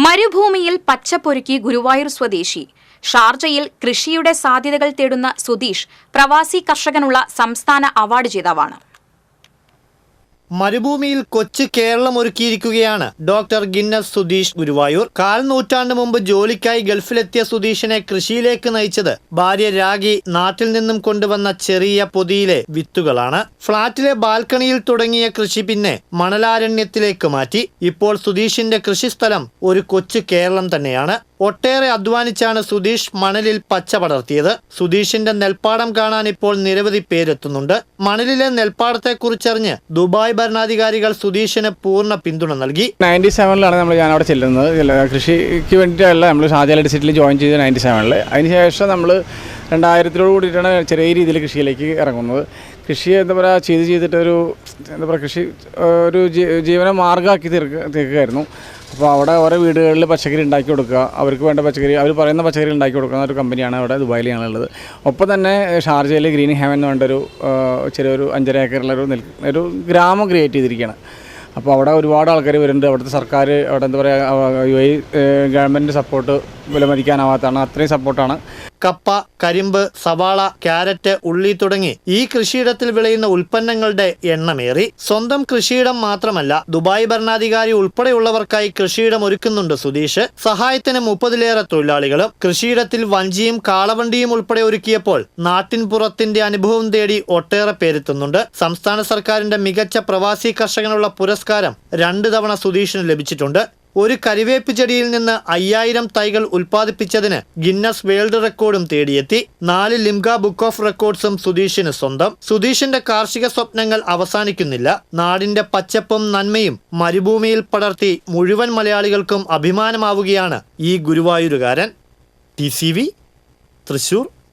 മരുഭൂമിയിൽ പച്ചപ്പൊരുക്കി ഗുരുവായൂർ സ്വദേശി. ഷാർജയിൽ കൃഷിയുടെ സാധ്യതകൾ തേടുന്ന സുധീഷ് പ്രവാസി കർഷകനുള്ള സംസ്ഥാന അവാർഡ് ജേതാവാണ്. മരുഭൂമിയിൽ കൊച്ചു കേരളം ഒരുക്കിയിരിക്കുകയാണ് ഡോക്ടർ ഗിന്നസ് സുധീഷ് ഗുരുവായൂർ. 1/4 നൂറ്റാണ്ട് മുമ്പ് ജോലിക്കായി ഗൾഫിലെത്തിയ സുധീഷിനെ കൃഷിയിലേക്ക് നയിച്ചത് ഭാര്യ രാഗി നാട്ടിൽ നിന്നും കൊണ്ടുവന്ന ചെറിയ പൊതിയിലെ വിത്തുകളാണ്. ഫ്ളാറ്റിലെ ബാൽക്കണിയിൽ തുടങ്ങിയ കൃഷി പിന്നെ മണലാരണ്യത്തിലേക്ക് മാറ്റി. ഇപ്പോൾ സുധീഷിന്റെ കൃഷിസ്ഥലം ഒരു കൊച്ചു കേരളം തന്നെയാണ്. ഒട്ടേറെ അധ്വാനിച്ചാണ് സുധീഷ് മണലിൽ പച്ച പടർത്തിയത്. സുധീഷിന്റെ നെൽപ്പാടം കാണാൻ ഇപ്പോൾ നിരവധി പേരെത്തുന്നുണ്ട്. മണലിലെ നെൽപ്പാടത്തെക്കുറിച്ചറിഞ്ഞ് ദുബായ് ഭരണാധികാരികൾ സുധീഷിന് പൂർണ്ണ പിന്തുണ നൽകി. 97 ഞാൻ അവിടെ ചെല്ലുന്നത്. കൃഷിക്ക് വേണ്ടിയിട്ടല്ല, നമ്മൾ ഷാർജ ഡിസ്ട്രിക്റ്റിൽ ജോയിൻ ചെയ്ത് 97. അതിനുശേഷം നമ്മൾ 2000 കൂടിയിട്ടാണ് ചെറിയ രീതിയിൽ കൃഷിയിലേക്ക് ഇറങ്ങുന്നത്. കൃഷി ചെയ്തിട്ട് കൃഷി ഒരു ജീവന മാർഗ്ഗമാക്കി തീർക്കുകയായിരുന്നു. അപ്പോൾ അവിടെ ഓരോ വീടുകളിൽ പച്ചക്കറി ഉണ്ടാക്കി കൊടുക്കുക, അവർക്ക് വേണ്ട പച്ചക്കറി, അവർ പറയുന്ന പച്ചക്കറി ഉണ്ടാക്കി കൊടുക്കുന്ന ഒരു കമ്പനിയാണ് അവിടെ ദുബായിലാണുള്ളത്. ഒപ്പം തന്നെ ഷാർജയിൽ ഗ്രീൻ ഹെവൻ എന്ന് പറഞ്ഞൊരു ചെറിയൊരു 5.5 ഏക്കറിലൊരു ഒരു ഗ്രാമം ക്രിയേറ്റ് ചെയ്തിരിക്കുകയാണ്. അപ്പോൾ അവിടെ ഒരുപാട് ആൾക്കാർ വരുന്നുണ്ട്. അവിടുത്തെ സർക്കാർ അവിടെ ഗവൺമെൻറ് സപ്പോർട്ട് വിലമതിക്കാനാവാത്തതാണ്. അത്രയും സപ്പോർട്ടാണ്. കപ്പ, കരിമ്പ്, സവാള, ക്യാരറ്റ്, ഉള്ളി തുടങ്ങി ഈ കൃഷിയിടത്തിൽ വിളയുന്ന ഉൽപ്പന്നങ്ങളുടെ എണ്ണമേറി. സ്വന്തം കൃഷിയിടം മാത്രമല്ല, ദുബായ് ഭരണാധികാരി ഉൾപ്പെടെയുള്ളവർക്കായി കൃഷിയിടം ഒരുക്കുന്നുണ്ട് സുധീഷ്. സഹായത്തിന് 30-ലേറെ തൊഴിലാളികളും. കൃഷിയിടത്തിൽ വഞ്ചിയും കാളവണ്ടിയും ഉൾപ്പെടെ ഒരുക്കിയപ്പോൾ നാട്ടിൻ പുറത്തിന്റെ അനുഭവം തേടി ഒട്ടേറെ പേരെത്തുന്നുണ്ട്. സംസ്ഥാന സർക്കാരിന്റെ മികച്ച പ്രവാസി കർഷകനുള്ള പുരസ്കാരം 2 തവണ സുധീഷിന് ലഭിച്ചിട്ടുണ്ട്. ഒരു കരിവേപ്പ് ചെടിയിൽ നിന്ന് 5000 തൈകൾ ഉൽപ്പാദിപ്പിച്ചതിന് ഗിന്നസ് വേൾഡ് റെക്കോർഡും തേടിയെത്തി. 4 ലിംഗ ബുക്ക് ഓഫ് റെക്കോർഡ്സും സുധീഷിന് സ്വന്തം. സുധീഷിന്റെ കാർഷിക സ്വപ്നങ്ങൾ അവസാനിക്കുന്നില്ല. നാടിന്റെ പച്ചപ്പും നന്മയും മരുഭൂമിയിൽ പടർത്തി മുഴുവൻ മലയാളികൾക്കും അഭിമാനമാവുകയാണ് ഈ ഗുരുവായൂരുകാരൻ. TCV തൃശൂർ.